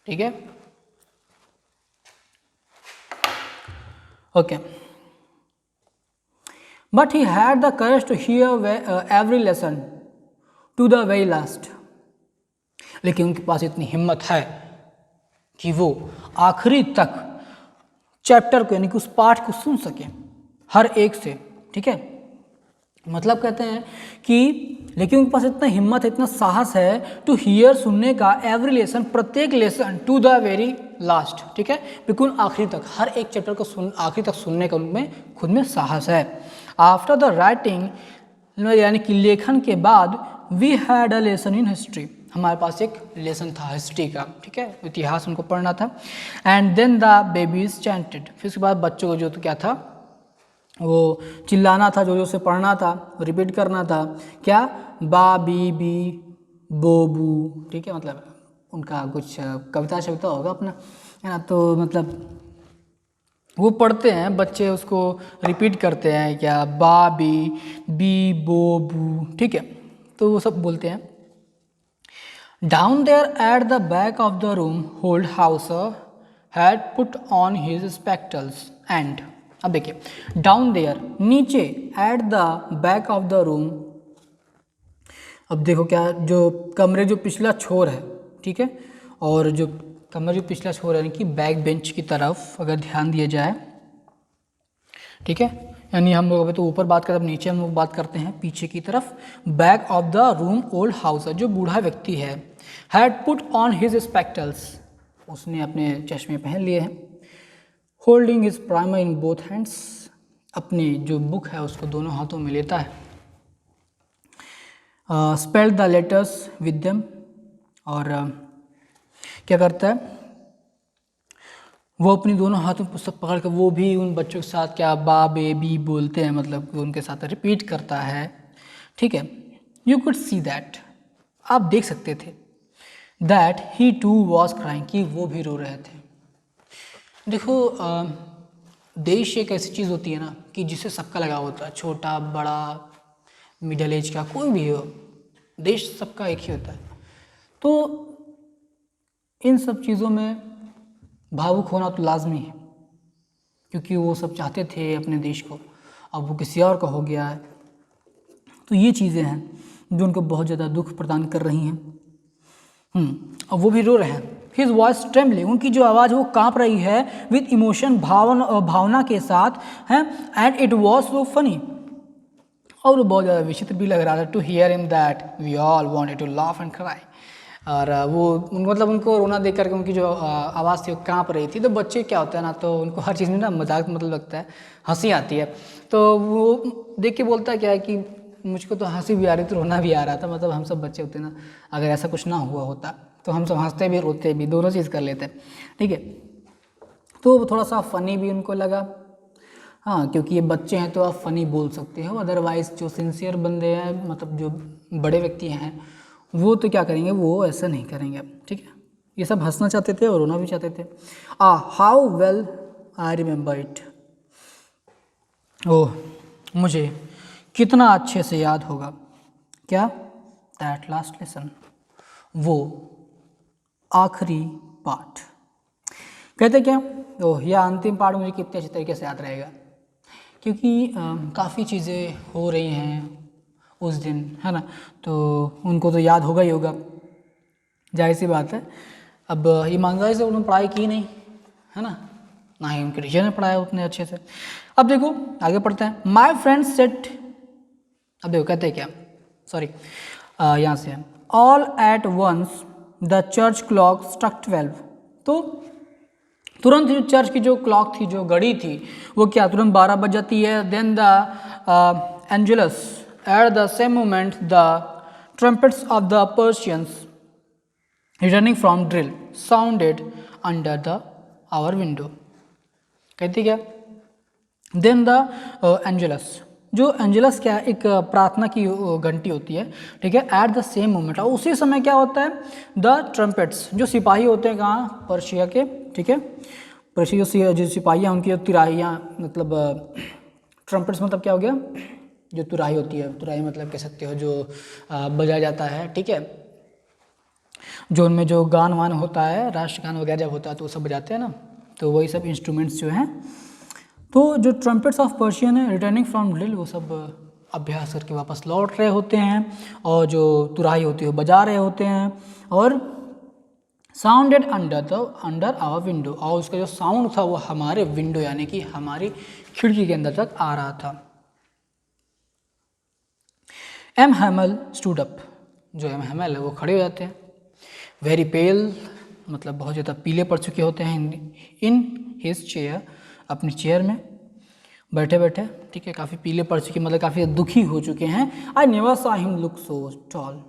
ठीक है, okay. But he had the courage to hear every lesson to the very last. लेकिन उनके पास इतनी हिम्मत है कि वो आखिरी तक चैप्टर को यानी कि उस पाठ को सुन सके हर एक से, ठीक है। मतलब कहते हैं कि लेकिन उनके पास इतना हिम्मत है, इतना साहस है टू हियर, सुनने का, एवरी लेसन, प्रत्येक lesson, to the very last, ठीक है, बिल्कुल आखिरी तक, हर एक चैप्टर को आखिरी तक सुनने का उनमें खुद में साहस है। आफ्टर द राइटिंग यानी कि लेखन के बाद, we had a lesson in history, हमारे पास एक लेसन था हिस्ट्री का, ठीक है, इतिहास उनको पढ़ना था। And then the babies chanted, फिर उसके बाद बच्चों को जो तो क्या था वो चिल्लाना था, जो से पढ़ना था, रिपीट करना था, क्या, बा बी बी बो बू, ठीक है, मतलब उनका कुछ कविता शविता होगा अपना, है ना, तो मतलब वो पढ़ते हैं बच्चे, उसको रिपीट करते हैं, क्या, बा बी बी बो बू, ठीक है, तो वो सब बोलते हैं। Down there at the back of the room old Hauser had put on his spectacles and, अब देखिए डाउन देयर नीचे, at the back of the room, अब देखो क्या, जो कमरे जो पिछला छोर है, ठीक है, और जो कमरे जो पिछला छोर है यानी कि बैक बेंच की तरफ अगर ध्यान दिया जाए, ठीक है, यानी हम लोग अभी तो ऊपर बात करते हैं, नीचे हम लोग बात करते हैं पीछे की तरफ। Back of the room old house, जो बूढ़ा व्यक्ति है, had put on his spectacles, उसने अपने चश्मे पहन लिए हैं। Holding his primer in both hands, अपनी जो बुक है उसको दोनों हाथों में लेता है। Spelled the letters with them, और क्या करता है वो अपनी दोनों हाथों में पुस्तक पकड़ कर वो भी उन बच्चों के साथ क्या, बा बे बी बोलते हैं, मतलब उनके साथ रिपीट करता है, ठीक है। यू कुड सी दैट, आप देख सकते थे, that he too was crying, कि वो भी रो रहे थे। देखो देश एक ऐसी चीज़ होती है ना कि जिससे सबका लगाव होता है, छोटा बड़ा मिडिल एज का कोई भी हो, देश सबका एक ही होता है। तो इन सब चीज़ों में भावुक होना तो लाजमी है, क्योंकि वो सब चाहते थे अपने देश को, अब वो किसी और का हो गया है। तो ये चीज़ें हैं जो उनको बहुत ज़्यादा दुख प्रदान कर रही हैं। अब वो भी रो रहे हैं। हिज वॉइस ट्रेम्बलिंग, उनकी जो आवाज़ वो कांप रही है विद इमोशन, भावना के साथ है। And it was so funny, और वो बहुत ज़्यादा विचित्र भी लग रहा था, to hear him that we all wanted to laugh and cry, और वो मतलब उनको रोना देख करके उनकी जो आवाज़ थी वो कांप रही थी। तो बच्चे क्या होता है ना, तो उनको हर चीज़ में ना मजाक मतलब लगता है, हंसी आती है, तो वो देख के बोलता है क्या है कि मुझको तो हंसी भी आ रही थी, रोना भी आ रहा था, मतलब हम सब बच्चे होते ना, अगर ऐसा कुछ ना हुआ होता तो हम सब हंसते भी रोते भी, दोनों चीज़ कर लेते, ठीक है। तो थोड़ा सा फ़नी भी उनको लगा, हाँ, क्योंकि ये बच्चे हैं तो आप फ़नी बोल सकते हो, अदरवाइज़ जो सिंसियर बंदे हैं, मतलब जो बड़े व्यक्ति हैं, वो तो क्या करेंगे, वो ऐसा नहीं करेंगे, ठीक है। ये सब हंसना चाहते थे और रोना भी चाहते थे। How well I remember it, oh मुझे कितना अच्छे से याद होगा, क्या, दैट लास्ट लेसन, वो आखिरी पाठ। कहते क्या, ओह यह अंतिम पाठ मुझे कितने अच्छे तरीके से याद रहेगा, क्योंकि काफ़ी चीज़ें हो रही हैं उस दिन, है ना, तो उनको तो याद होगा ही होगा, जाहिर सी बात है। अब ईमानदारी से उन्होंने पढ़ाई की नहीं, है ना ही उनके टीचर ने पढ़ाया उतने अच्छे से। अब देखो आगे पढ़ते हैं। माई फ्रेंड सेट, अब देखो कहते हैं क्या, सॉरी यहाँ से है, all at once the church clock struck 12, तो तुरंत जो चर्च की जो क्लॉक थी, जो घड़ी थी, वो क्या तुरंत 12 बज जाती है। Then the angelus at the same moment the trumpets of the Persians returning from drill sounded under the our window. कहती क्या, देन द एंजुलस, जो एंजुलस क्या है, एक प्रार्थना की घंटी होती है, ठीक है, एट द सेम मोमेंट, और उसी समय क्या होता है, द ट्रम्पेट्स, जो सिपाही होते हैं कहाँ, पर्शिया के, ठीक है, पर्शिया जो सिपाही हैं उनकी जो तिराहियाँ, मतलब ट्रम्पेट्स मतलब क्या हो गया, जो तुराही होती है, तुराही मतलब कह सकते हो जो बजाया जाता है, ठीक है, जो उनमें जो गान वान होता है, राष्ट्रगान वगैरह जब होता है तो वो सब बजाते हैं ना, तो वही सब इंस्ट्रूमेंट्स जो हैं। तो जो ट्रम्पेट्स ऑफ पर्शियन है रिटर्निंग फ्रॉम ड्रिल, वो सब अभ्यास करके वापस लौट रहे होते हैं, और जो तुराई होती है वो बजा रहे होते हैं, और साउंडेड अंडर आवर विंडो, और उसका जो साउंड था वो हमारे विंडो यानी कि हमारी खिड़की के अंदर तक आ रहा था। एम हैमल स्टूड अप, जो एम हैमल है वो खड़े हो जाते हैं। वेरी पेल, मतलब बहुत ज़्यादा पीले पड़ चुके होते हैं। इन हिज चेयर, अपनी चेयर में बैठे बैठे, ठीक है, काफ़ी पीले पड़ चुके, मतलब काफ़ी दुखी हो चुके हैं। I never saw him look so tall,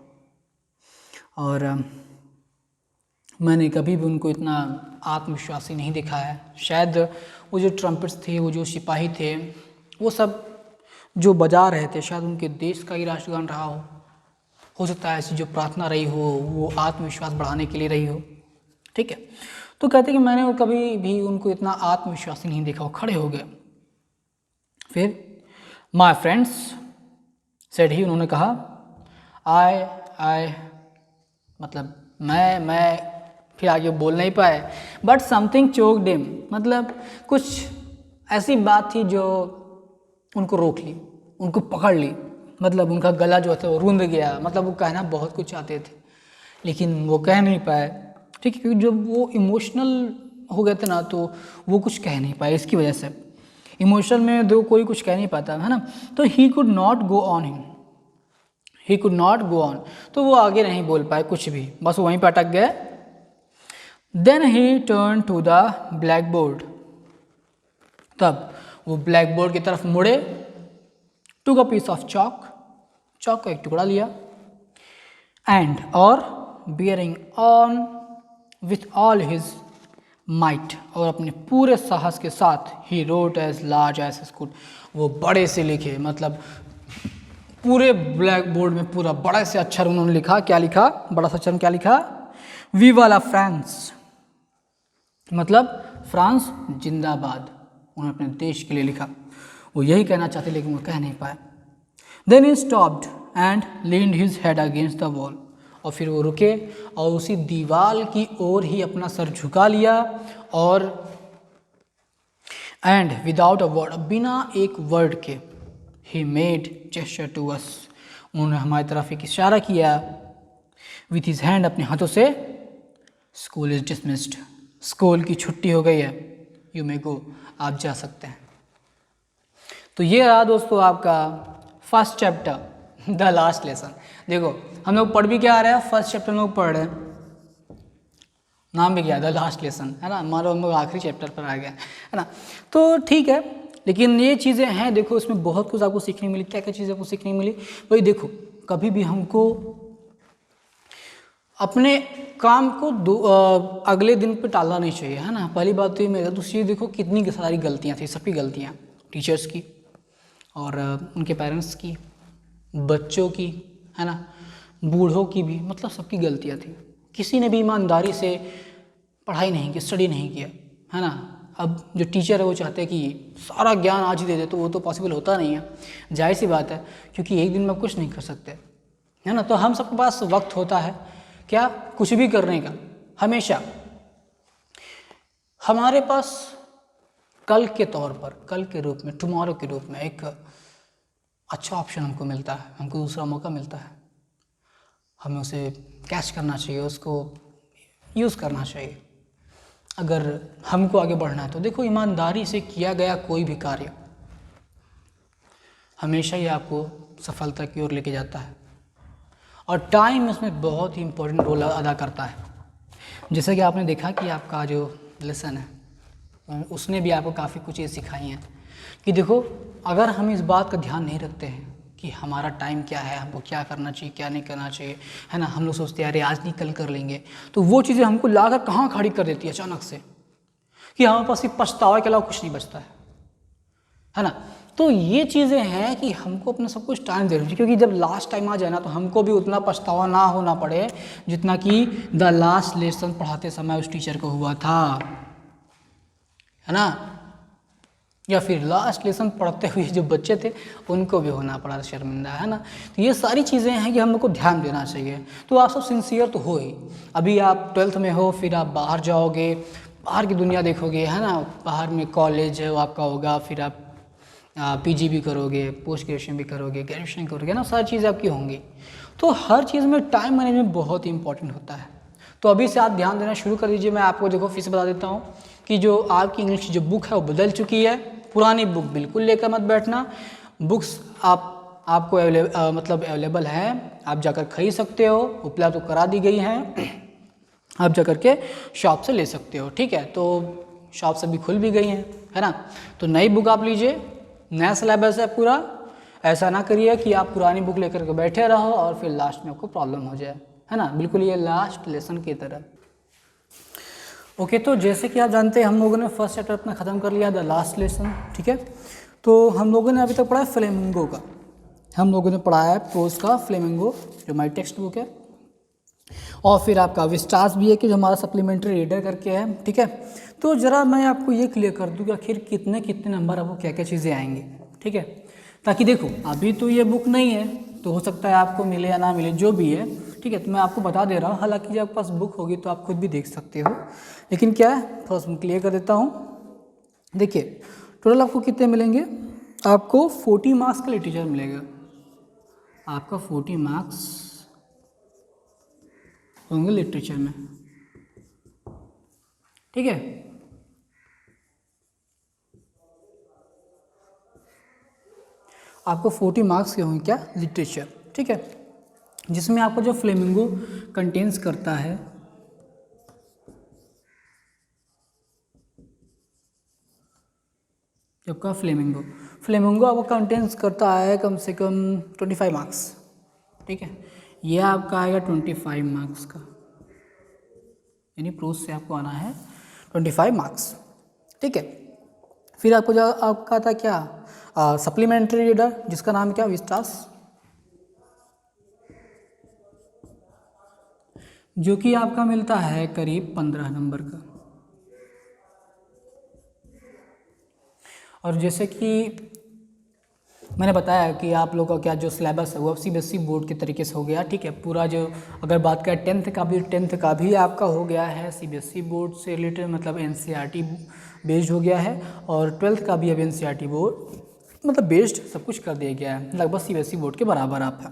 और मैंने कभी भी उनको इतना आत्मविश्वासी नहीं देखा है। शायद वो जो ट्रम्पेट्स थे, वो जो सिपाही थे, वो सब जो बजा रहे थे, शायद उनके देश का ही राष्ट्रगान रहा हो सकता है ऐसी जो प्रार्थना रही हो वो आत्मविश्वास बढ़ाने के लिए रही हो, ठीक है। तो कहते कि मैंने वो कभी भी उनको इतना आत्मविश्वासी नहीं देखा, वो खड़े हो गए। फिर माय फ्रेंड्स सेड ही, उन्होंने कहा, आई मतलब मैं फिर आगे बोल नहीं पाए, बट समथिंग चोक्ड हिम, मतलब कुछ ऐसी बात थी जो उनको रोक ली, उनको पकड़ ली, मतलब उनका गला जो था वो रूंध गया, मतलब वो कहना बहुत कुछ चाहते थे लेकिन वो कह नहीं पाए, ठीक है, क्योंकि जब वो इमोशनल हो गए थे ना तो वो कुछ कह नहीं पाए। इसकी वजह से इमोशनल में दो कोई कुछ कह नहीं पाता है ना, तो he could not go on, तो वो आगे नहीं बोल पाए कुछ भी, बस वहीं पर अटक गए। Then he turn to the black board, तब वो ब्लैक बोर्ड की तरफ मुड़े। Took a piece of chalk का एक टुकड़ा लिया, एंड और bearing on with all his might, और अपने पूरे साहस के साथ he wrote as large as his could, वो बड़े से लिखे, मतलब पूरे ब्लैक बोर्ड में पूरा बड़े से अक्षर उन्होंने लिखा। क्या लिखा? बड़ा सा अक्षर क्या लिखा? वीवा ला फ्रांस, मतलब फ्रांस जिंदाबाद, उन्होंने अपने देश के लिए लिखा। वो यही कहना चाहते लेकिन वो कह नहीं पाए। Then he stopped and leaned his head against the wall, और फिर वो रुके और उसी दीवार की ओर ही अपना सर झुका लिया, और एंड विदाउट अ वर्ड, बिना एक वर्ड के, he made gesture to us, उन्होंने हमारी तरफ एक इशारा किया विथ हिज हैंड, अपने हाथों से। स्कूल इज डिसमिस्ड, स्कूल की छुट्टी हो गई है, यू मे गो, आप जा सकते हैं। तो ये रहा दोस्तों आपका first chapter, the last lesson. देखो हम लोग पढ़ भी क्या आ रहे हैं, फर्स्ट चैप्टर में लोग पढ़ रहे हैं, नाम भी क्या है, द लास्ट लेसन, है ना, मान लो हम लोग आखिरी चैप्टर पर आ गया, है ना। तो ठीक है, लेकिन ये चीज़ें हैं, देखो इसमें बहुत कुछ आपको सीखने मिली। क्या क्या चीज़ें आपको सीखने मिली? भाई देखो, कभी भी हमको अपने काम को अगले दिन पे टालना नहीं चाहिए, है ना, पहली बात तो ये मेरा। दूसरी देखो कितनी सारी गलतियाँ थी, सबकी गलतियाँ, टीचर्स की और उनके पेरेंट्स की, बच्चों की, है ना, बूढ़ों की भी, मतलब सबकी गलतियाँ थी। किसी ने भी ईमानदारी से पढ़ाई नहीं की, स्टडी नहीं किया, है ना। अब जो टीचर है वो चाहते हैं कि सारा ज्ञान आज ही दे दे, तो वो तो पॉसिबल होता नहीं है, जाहिर सी बात है, क्योंकि एक दिन में कुछ नहीं कर सकते, है ना। तो हम सबके पास वक्त होता है क्या, कुछ भी करने का। हमेशा हमारे पास कल के तौर पर, कल के रूप में, टुमारो के रूप में एक अच्छा ऑप्शन हमको मिलता है, हमको दूसरा मौका मिलता है, हमें उसे कैच करना चाहिए, उसको यूज़ करना चाहिए अगर हमको आगे बढ़ना है। तो देखो, ईमानदारी से किया गया कोई भी कार्य हमेशा ही आपको सफलता की ओर लेके जाता है, और टाइम इसमें बहुत ही इम्पोर्टेंट रोल अदा करता है। जैसे कि आपने देखा कि आपका जो लेसन है उसने भी आपको काफ़ी कुछ चीज़ सिखाई हैं कि देखो, अगर हम इस बात का ध्यान नहीं रखते हैं कि हमारा टाइम क्या है, हमको क्या करना चाहिए, क्या नहीं करना चाहिए, है ना, हम लोग सोचते हैं अरे आज नहीं कल कर लेंगे, तो वो चीज़ें हमको लाकर कहाँ खड़ी कर देती है अचानक से, कि हमारे पास सिर्फ पछतावे के अलावा कुछ नहीं बचता है ना। तो ये चीज़ें हैं कि हमको अपना सब कुछ टाइम देना चाहिए, क्योंकि जब लास्ट टाइम आ जाए ना तो हमको भी उतना पछतावा ना होना पड़े जितना कि द लास्ट लेसन पढ़ाते समय उस टीचर को हुआ था, है ना। या फिर लास्ट लेसन पढ़ते हुए जो बच्चे थे उनको भी होना पड़ा शर्मिंदा, है ना। तो ये सारी चीज़ें हैं कि हम लोग को ध्यान देना चाहिए। तो आप सब सिंसियर तो हो ही, अभी आप 12th में हो, फिर आप बाहर जाओगे, बाहर की दुनिया देखोगे, है ना। बाहर में कॉलेज है वो आपका होगा, फिर आप पीजी भी करोगे, पोस्ट ग्रेजुएशन भी करोगे, ग्रेजुएशन करोगे ना, सारी चीज़ें आपकी होंगी। तो हर चीज़ में टाइम मैनेजमेंट बहुत ही इंपॉर्टेंट होता है। तो अभी से आप ध्यान देना शुरू कर दीजिए। मैं आपको देखो फिर से बता देता हूँ कि जो आपकी इंग्लिश की जो बुक है वो बदल चुकी है। पुरानी बुक बिल्कुल लेकर मत बैठना। बुक्स आपको मतलब अवेलेबल है, आप जाकर खरीद सकते हो, उपलब्ध तो करा दी गई हैं, आप जाकर के शॉप से ले सकते हो, ठीक है। तो शॉप से भी खुल भी गई हैं, है ना। तो नई बुक आप लीजिए, नया सिलेबस है पूरा। ऐसा ना करिए कि आप पुरानी बुक लेकर के बैठे रहो और फिर लास्ट में आपको प्रॉब्लम हो जाए, है ना। बिल्कुल ये लास्ट लेसन की तरह। ओके, तो जैसे कि आप जानते हैं हम लोगों ने फर्स्ट चैप्टर अपना ख़त्म कर लिया, द लास्ट लेसन, ठीक है। तो हम लोगों ने अभी तक पढ़ा है फ्लेमिंगो का, हम लोगों ने पढ़ा है प्रोज का फ्लेमिंगो जो हमारी टेक्स्ट बुक है, और फिर आपका विस्टास भी है कि जो हमारा सप्लीमेंट्री रीडर करके है, ठीक है। तो ज़रा मैं आपको ये क्लियर कर दूँ कि आखिर कितने कितने नंबर आपको क्या क्या चीज़ें आएंगी, ठीक है। ताकि देखो अभी तो ये बुक नहीं है, तो हो सकता है आपको मिले या ना मिले, जो भी है, ठीक है। तो मैं आपको बता दे रहा हूँ, हालांकि जब आपके पास बुक होगी तो आप खुद भी देख सकते हो, लेकिन क्या है थोड़ा सा क्लियर कर देता हूँ। देखिए टोटल आपको कितने मिलेंगे, आपको 40 मार्क्स का लिटरेचर मिलेगा, आपका 40 मार्क्स होंगे लिटरेचर में, ठीक है। आपको 40 मार्क्स के होंगे क्या, लिटरेचर, ठीक है। जिसमें आपका जो फ्लेमिंगो कंटेंस करता है, आपका फ्लेमिंगो आपका कंटेंस करता है कम से कम 25 मार्क्स, ठीक है। यह आपका आएगा 25 मार्क्स का, यानी प्रोज से आपको आना है 25 मार्क्स, ठीक है। फिर आपको जो आपका था क्या, सप्लीमेंट्री रीडर, जिसका नाम क्या, विस्टास, जो कि आपका मिलता है करीब 15 नंबर का। और जैसे कि मैंने बताया कि आप लोगों का क्या जो सिलेबस है वो अब सीबीएसई बोर्ड के तरीके से हो गया, ठीक है। पूरा जो अगर बात करें 10th का भी आपका हो गया है सीबीएसई बोर्ड से रिलेटेड, मतलब एनसीईआरटी बेस्ड हो गया है, और 12th का भी अब एनसीईआरटी बोर्ड मतलब बेस्ड सब कुछ कर दिया गया है, लगभग सीबीएसई बोर्ड के बराबर आप है,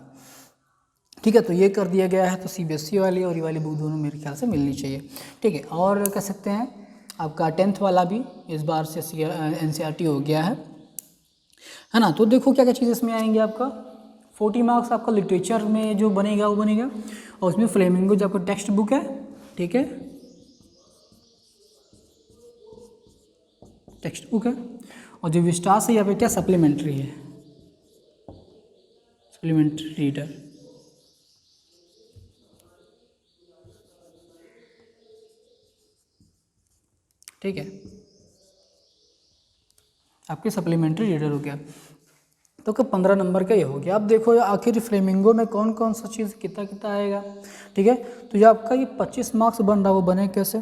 ठीक है। तो ये कर दिया गया है, तो सीबीएसई वाली और ये वाली बुक दोनों मेरे ख्याल से मिलनी चाहिए, ठीक है। और कह सकते हैं आपका 10th वाला भी इस बार से एनसीईआरटी हो गया है ना। तो देखो क्या क्या चीज़ इसमें आएंगे, आपका 40 मार्क्स आपका लिटरेचर में जो बनेगा वो बनेगा, और उसमें फ्लेमिंगो जो आपका टेक्स्ट बुक है, ठीक है, टेक्स्ट बुक है, और जो विस्टास है यहाँ पे क्या सप्लीमेंट्री है, सप्लीमेंट्री रीडर, ठीक है, आपके सप्लीमेंट्री रीडर हो गया। तो क्या 15 नंबर का ये हो गया। अब देखो आखिर फ्लेमिंगो में कौन कौन सा चीज़ कितना कितना आएगा, ठीक है। तो ये आपका ये 25 मार्क्स बन रहा है, वो बने कैसे,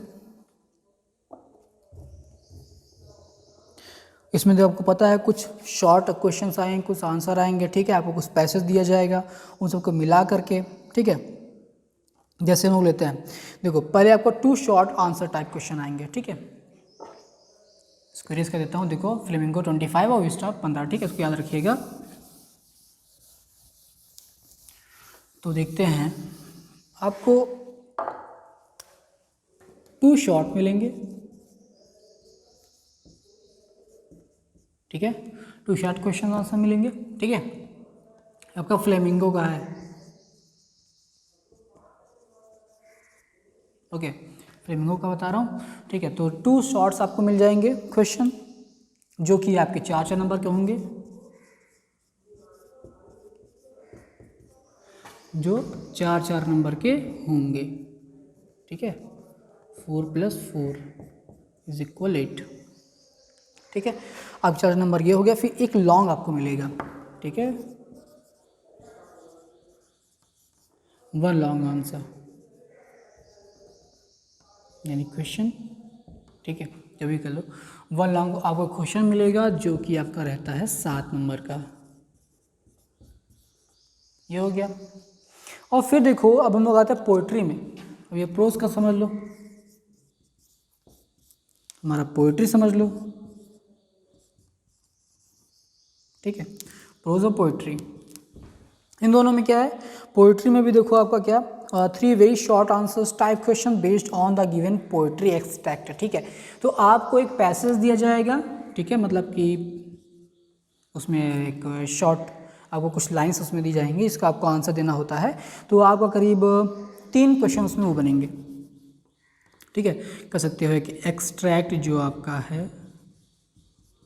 इसमें जो आपको पता है कुछ शॉर्ट क्वेश्चंस आएंगे, कुछ आंसर आएंगे, ठीक है। आपको कुछ पैसेज दिया जाएगा, उन सबको मिला करके, ठीक है। जैसे हम लोग लेते हैं, देखो पहले आपको 2 शॉर्ट आंसर टाइप क्वेश्चन आएंगे, ठीक है। इसको रेस कर देता हूँ, देखो फ्लेमिंगो 25 और विस्टा 15, ठीक है, इसको याद रखिएगा। तो देखते हैं आपको 2 शॉर्ट मिलेंगे, ठीक है, 2 शॉर्ट क्वेश्चन आंसर मिलेंगे, ठीक है। आपका फ्लेमिंगो का है, ओके, फ्लेमिंगो का बता रहा हूँ, ठीक है। तो 2 शॉर्ट्स आपको मिल जाएंगे क्वेश्चन, जो कि आपके 4 नंबर के होंगे, जो 4 नंबर के होंगे, ठीक है। 4 + 4 = 8, ठीक है। अब 4 नंबर ये हो गया। फिर एक लॉन्ग आपको मिलेगा, ठीक है, 1 लॉन्ग आंसर यानी क्वेश्चन, ठीक है, जब भी कर लो 1 लॉन्ग आपको क्वेश्चन मिलेगा जो कि आपका रहता है 7 नंबर का। ये हो गया। और फिर देखो अब हम लोग आते हैं पोइट्री में। अब ये प्रोज का समझ लो, हमारा पोइट्री समझ लो, ठीक है, प्रोज और पोइट्री इन दोनों में क्या है। पोइट्री में भी देखो आपका क्या 3 very short answers type question based on the given poetry extract, ठीक है। तो आपको एक पैसेज दिया जाएगा, ठीक है, मतलब कि उसमें एक शॉर्ट आपको कुछ लाइंस उसमें दी जाएंगी, इसका आपको आंसर देना होता है। तो आपका करीब 3 क्वेश्चन उसमें वो बनेंगे, ठीक है। कह सकते हो कि एक्सट्रैक्ट जो आपका है,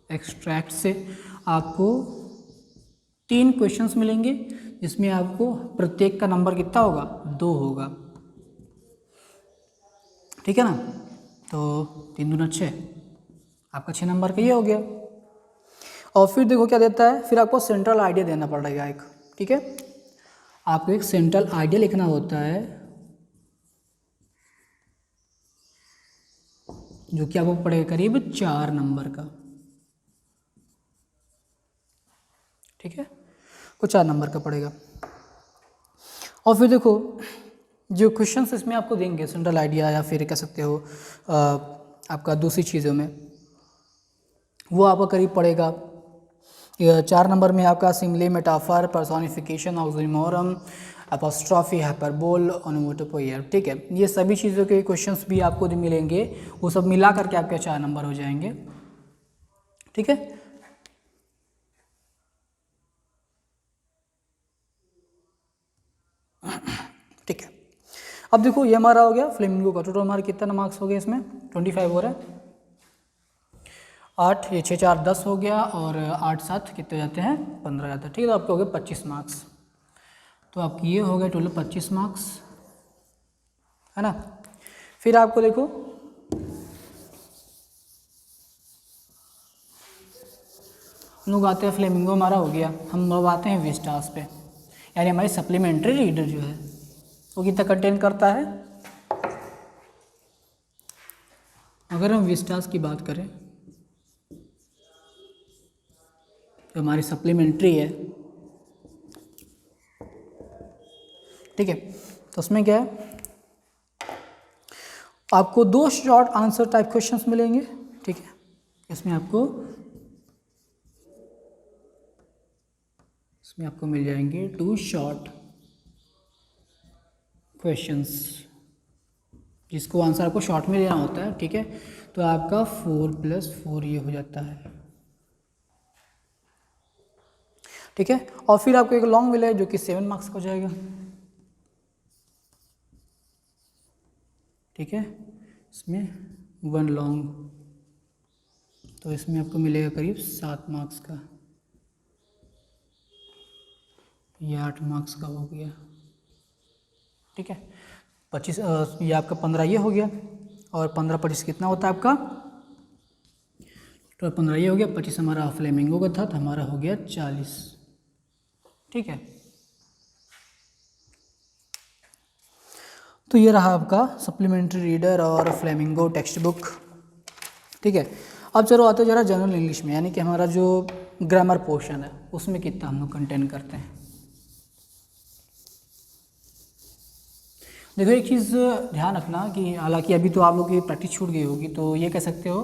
एक्सट्रैक्ट से आपको 3 क्वेश्चंस मिलेंगे, जिसमें आपको प्रत्येक का नंबर कितना होगा, 2 होगा, ठीक है ना। तो 3 दूना 6, आपका 6 नंबर का ये हो गया। और फिर देखो क्या देता है, फिर आपको सेंट्रल आइडिया देना पड़ेगा एक, ठीक है। आपको एक सेंट्रल आइडिया लिखना होता है जो कि आपको पड़ेगा करीब 4 नंबर का, ठीक है, कुछ 4 नंबर का पड़ेगा। और फिर देखो जो क्वेश्चंस इसमें आपको देंगे सेंट्रल आइडिया या फिर कह सकते हो आपका दूसरी चीज़ों में, वो आपका करीब पड़ेगा 4 नंबर में आपका simile, metaphor, personification, oxymoron, apostrophe, hyperbole, onomatopoeia, ठीक है। ये सभी चीज़ों के क्वेश्चंस भी आपको जो मिलेंगे वो सब मिला करके आपके 4 नंबर हो जाएंगे, ठीक है। ठीक है, अब देखो ये हमारा हो गया फ्लेमिंगो का। टोटल हमारे कितना मार्क्स हो गए इसमें, 25 हो रहा है। 8 ये 6 4 10 हो गया, और 8 7 कितने जाते हैं, 15 जाते हैं, ठीक है। तो आपके हो गए 25 मार्क्स। तो आपकी ये हो गए टोटल 25 मार्क्स, है ना। फिर आपको देखो हम लोग आते हैं, फ्लेमिंगो हमारा हो गया, हम अब आते हैं विस्टास पे, यानी हमारी सप्लीमेंट्री रीडर जो है वो कितना कंटेन करता है। अगर हम विस्टास की बात करें तो हमारी सप्लीमेंट्री है, ठीक है। तो उसमें क्या है, आपको 2 शॉर्ट आंसर टाइप क्वेश्चंस मिलेंगे, ठीक है। इसमें आपको मिल जाएंगे 2 शॉर्ट क्वेश्चंस, जिसको आंसर आपको शॉर्ट में देना होता है, ठीक है। तो आपका 4 + 4 ये हो जाता है, ठीक है। और फिर आपको एक लॉन्ग मिला है जो कि 7 मार्क्स का हो जाएगा, ठीक है। इसमें 1 लॉन्ग, तो इसमें आपको मिलेगा करीब 7 मार्क्स का, ये 8 मार्क्स का हो गया, ठीक है। 25 ये आपका 15 ये हो गया, और 15 25 कितना होता है आपका, तो 15 ये हो गया, 25 हमारा फ्लेमिंगो का था, तो हमारा हो गया 40, ठीक है। तो ये रहा आपका सप्लीमेंट्री रीडर और फ्लेमिंगो टेक्स्ट बुक, ठीक है। अब चलो आते जरा जनरल इंग्लिश में, यानी कि हमारा जो ग्रामर पोर्शन है उसमें कितना हम लोग कंटेन करते हैं। देखो एक चीज़ ध्यान रखना कि हालांकि अभी तो आप लोग की प्रैक्टिस छूट गई होगी, तो ये कह सकते हो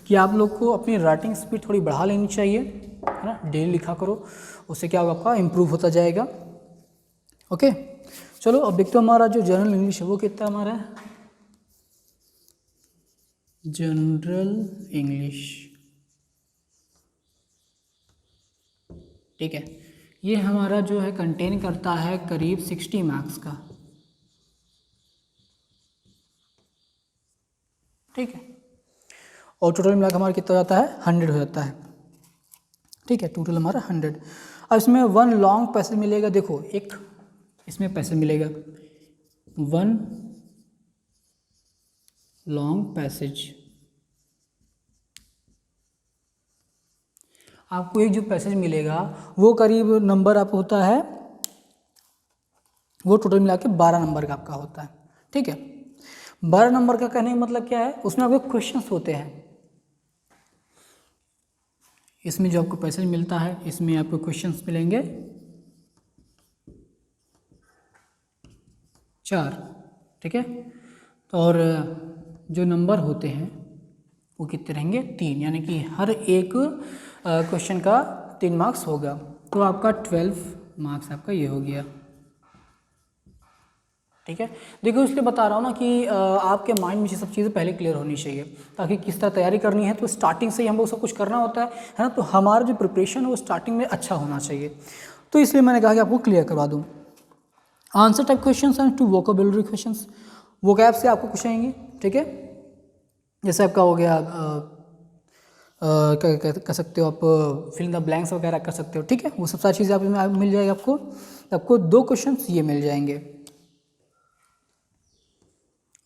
कि आप लोग को अपनी राइटिंग स्पीड थोड़ी बढ़ा लेनी चाहिए, है ना। डेली लिखा करो, उससे क्या होगा, आपका इम्प्रूव होता जाएगा, ओके। चलो अब देखते हो हमारा जो जनरल इंग्लिश है वो कितना हमारा है, जनरल इंग्लिश, ठीक है। ये हमारा जो है कंटेन करता है करीब 60 मार्क्स का, ठीक है। और टोटल मिलाकर हमारा कितना हो जाता है, 100 हो जाता है, ठीक है। टोटल हमारा 100। अब इसमें 1 लॉन्ग पैसेज मिलेगा, देखो एक इसमें पैसेज मिलेगा 1 लॉन्ग पैसेज, आपको एक जो पैसेज मिलेगा वो करीब नंबर आप होता है, वो टोटल मिला के 12 नंबर का आपका होता है, ठीक है। 12 नंबर का कहने का मतलब क्या है, उसमें आपके क्वेश्चंस होते हैं। इसमें जो आपको पैसेज मिलता है इसमें आपको क्वेश्चंस मिलेंगे 4, ठीक है। तो और जो नंबर होते हैं वो कितने रहेंगे, 3, यानी कि हर एक क्वेश्चन का 3 मार्क्स होगा। तो आपका 12 मार्क्स आपका ये हो गया, ठीक है। देखो इसलिए बता रहा हूँ ना कि आपके माइंड में ये सब चीज़ें पहले क्लियर होनी चाहिए, ताकि किस तरह तैयारी करनी है तो स्टार्टिंग से ही हम लोग सब कुछ करना होता है ना। तो हमारा जो प्रिपरेशन है वो स्टार्टिंग में अच्छा होना चाहिए। तो इसलिए मैंने कहा कि आपको क्लियर करवा दूँ। Answer type question and to vocabulary question, vocab से आपको कुछ आएंगे, ठीक है। जैसे आपका हो गया कर सकते हो आप फिल इन द ब्लैंक्स वगैरह कर सकते हो, ठीक है। वो सब सारी चीज़ें आप मिल जाएगी आपको। आपको 2 क्वेश्चन ये मिल जाएंगे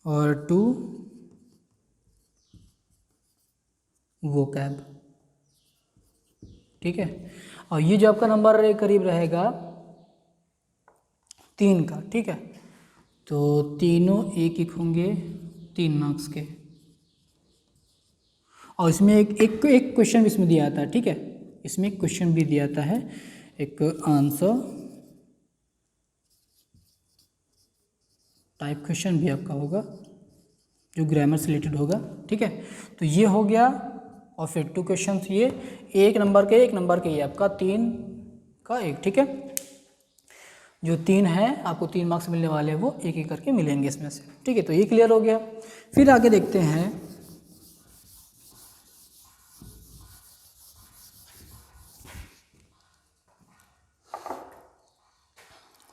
और 2 वोकैब, ठीक है। और ये जो आपका नंबर करीब रहेगा 3 का, ठीक है। तो तीनों एक एक होंगे 3 मार्क्स के, और इसमें एक क्वेश्चन भी इसमें दिया आता है, ठीक है। इसमें एक क्वेश्चन भी दिया आता है, एक आंसर टाइप क्वेश्चन भी आपका होगा जो ग्रामर से रिलेटेड होगा, ठीक है। तो ये हो गया, और फिर 2 क्वेश्चन ये 1 नंबर के ये आपका 3 का 1, ठीक है। जो 3 है आपको 3 मार्क्स मिलने वाले हैं वो एक एक करके मिलेंगे इसमें से, ठीक है। तो ये क्लियर हो गया। फिर आगे देखते हैं,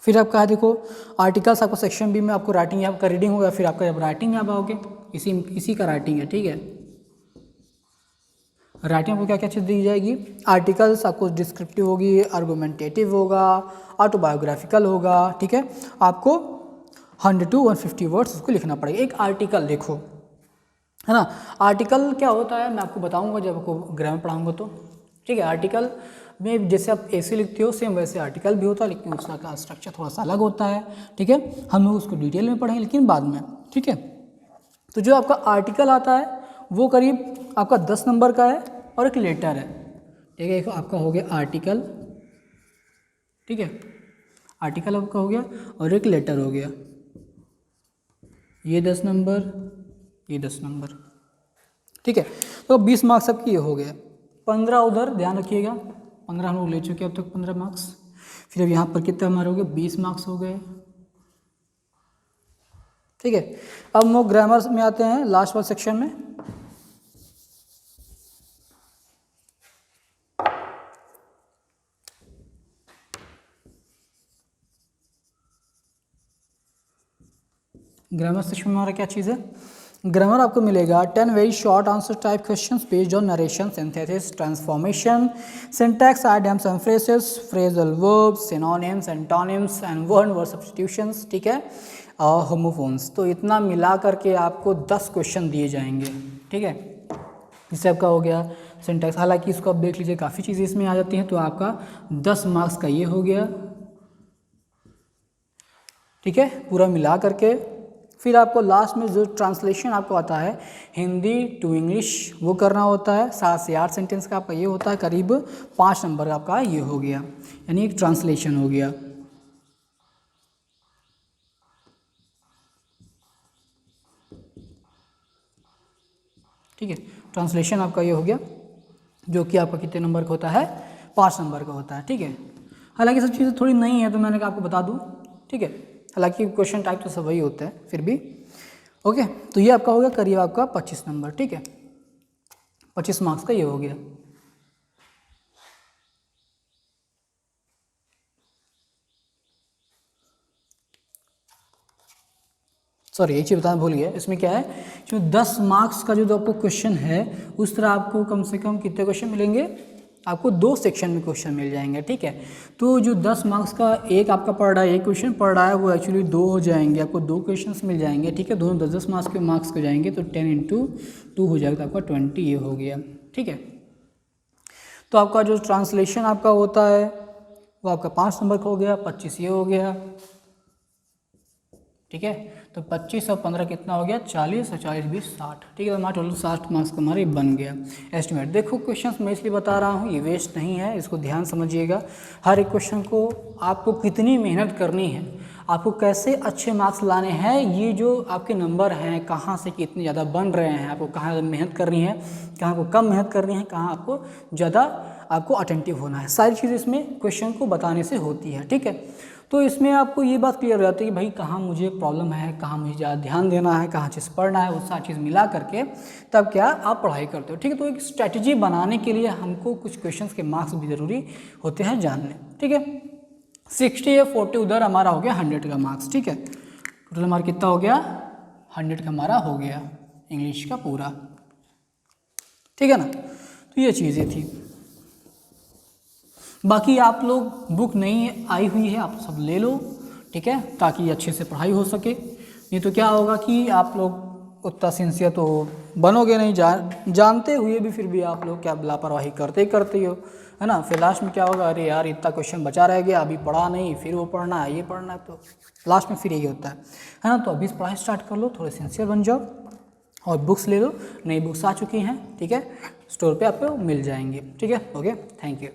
फिर आपका है देखो आर्टिकल्स, आपको सेक्शन बी में आपको राइटिंग, आपका रीडिंग होगा, फिर आपका जब राइटिंग यहाँ आओगे इसी का राइटिंग है, ठीक है। राइटिंग आपको क्या क्या चीज़ दी जाएगी, आर्टिकल्स आपको डिस्क्रिप्टिव होगी, आर्गुमेंटेटिव होगा, ऑटोबायोग्राफिकल होगा, ठीक है। आपको 100 to 150 वर्ड्स उसको लिखना पड़ेगा। एक आर्टिकल देखो, है ना। आर्टिकल क्या होता है मैं आपको बताऊंगा जब आपको ग्रामर पढ़ाऊंगा तो, ठीक है। आर्टिकल में जैसे आप ऐसे लिखते हो सेम वैसे आर्टिकल भी होता है, लेकिन उसका स्ट्रक्चर थोड़ा सा अलग होता है, ठीक है। हम लोग उसको डिटेल में पढ़ेंगे लेकिन बाद में, ठीक है। तो जो आपका आर्टिकल आता है वो करीब आपका 10 नंबर का है और एक लेटर है, ठीक है। एक आपका हो गया आर्टिकल, ठीक है। आर्टिकल आपका हो गया और एक लेटर हो गया, ये 10 नंबर, ये 10 नंबर, ठीक है। तो 20 मार्क्स आपकी ये हो गया, 15 उधर ध्यान रखिएगा, 15 हम लोग ले चुके अब तक 15 मार्क्स। फिर अब यहाँ पर कितने हमारे हो गए, 20 मार्क्स हो गए, ठीक है। अब हम लोग ग्रामर में आते हैं लास्ट वाले सेक्शन में। ग्रामर सेक्शन में हमारा क्या चीज़ है, ग्रामर आपको मिलेगा 10 very short answer type questions based on narration, synthesis, transformation, syntax, idioms and phrases, phrasal verbs, synonyms, antonyms and one word substitutions, ठीक है, और होमोफोन्स। तो इतना मिला करके आपको 10 क्वेश्चन दिए जाएंगे, ठीक है। इससे आपका हो गया सिंटैक्स, हालांकि इसको आप देख लीजिए काफ़ी चीज़ें इसमें आ जाती हैं। तो आपका 10 मार्क्स का ये हो गया, ठीक है, पूरा मिला करके। फिर आपको लास्ट में जो ट्रांसलेशन आपको आता है हिंदी टू इंग्लिश वो करना होता है, 7 से 8 सेंटेंस का आपका ये होता है, करीब 5 नंबर आपका ये हो गया, यानी एक ट्रांसलेशन हो गया, ठीक है। ट्रांसलेशन आपका ये हो गया जो कि आपका कितने नंबर का होता है, 5 नंबर का होता है, ठीक है। हालांकि सब चीज़ें थोड़ी नई है तो मैंने कहा आपको बता दूँ, ठीक है। हालांकि क्वेश्चन टाइप तो सब वही होते हैं फिर भी, ओके। तो ये आपका हो गया करीब आपका 25 नंबर, ठीक है। 25 मार्क्स का ये हो गया। सॉरी एक चीज़ बताना भूल गया, इसमें क्या है जो 10 मार्क्स का जो आपको क्वेश्चन है उस तरह आपको कम से कम कितने क्वेश्चन मिलेंगे, आपको 2 सेक्शन में क्वेश्चन मिल जाएंगे, ठीक है। तो जो 10 मार्क्स का एक आपका पढ़ रहा है, एक क्वेश्चन पढ़ रहा है, वो एक्चुअली 2 हो जाएंगे, आपको 2 क्वेश्चंस मिल जाएंगे, ठीक है। दोनों 10-10 मार्क्स के जाएंगे, तो 10 × 2 हो जाएगा, तो आपका 20 ये हो गया, ठीक है। तो आपका जो ट्रांसलेशन आपका होता है वो आपका 5 नंबर का हो गया, 25 ये हो गया, ठीक है। तो 25 और 15 कितना हो गया 40 और 40 20 60। ठीक है, तो हमारा टोटल 60 मार्क्स का हमारे बन गया एस्टिमेट। देखो क्वेश्चंस मैं इसलिए बता रहा हूँ, ये वेस्ट नहीं है, इसको ध्यान समझिएगा। हर एक क्वेश्चन को आपको कितनी मेहनत करनी है, आपको कैसे अच्छे मार्क्स लाने हैं, ये जो आपके नंबर हैं कहाँ से कितने ज़्यादा बन रहे हैं, आपको कहाँ ज़्यादा मेहनत करनी है, कहाँ को कम मेहनत करनी है, कहाँ आपको ज़्यादा आपको अटेंटिव होना है, सारी चीज़ इसमें क्वेश्चन को बताने से होती है। ठीक है, तो इसमें आपको ये बात क्लियर हो जाती है कि भाई कहाँ मुझे प्रॉब्लम है, कहाँ मुझे ज़्यादा ध्यान देना है, कहाँ चीज़ पढ़ना है, वो सारी चीज़ मिला करके तब क्या आप पढ़ाई करते हो। ठीक है, तो एक स्ट्रैटेजी बनाने के लिए हमको कुछ क्वेश्चंस के मार्क्स भी ज़रूरी होते हैं जानने। ठीक है, 60 या 40 उधर हमारा हो गया 100 का मार्क्स। ठीक है, टोटल हमारा कितना हो गया 100 का हमारा हो गया इंग्लिश का पूरा। ठीक है ना, तो ये चीज़ें थी। बाकी आप लोग बुक नहीं आई हुई है आप सब ले लो, ठीक है, ताकि अच्छे से पढ़ाई हो सके। नहीं तो क्या होगा कि आप लोग उतना सिंसियर तो बनोगे नहीं, जानते हुए भी फिर भी आप लोग क्या लापरवाही करते ही करते हो, है ना। फिर लास्ट में क्या होगा, अरे यार इतना क्वेश्चन बचा रह गया, अभी पढ़ा नहीं, फिर वो पढ़ना है, ये पढ़ना है, तो लास्ट में फिर यही होता है ना। तो अभी पढ़ाई स्टार्ट कर लो, थोड़े सिंसियर बन जाओ और बुक्स ले लो। नई बुक्स आ चुकी हैं, ठीक है, स्टोर पे आपको मिल जाएंगी। ठीक है, ओके, थैंक यू।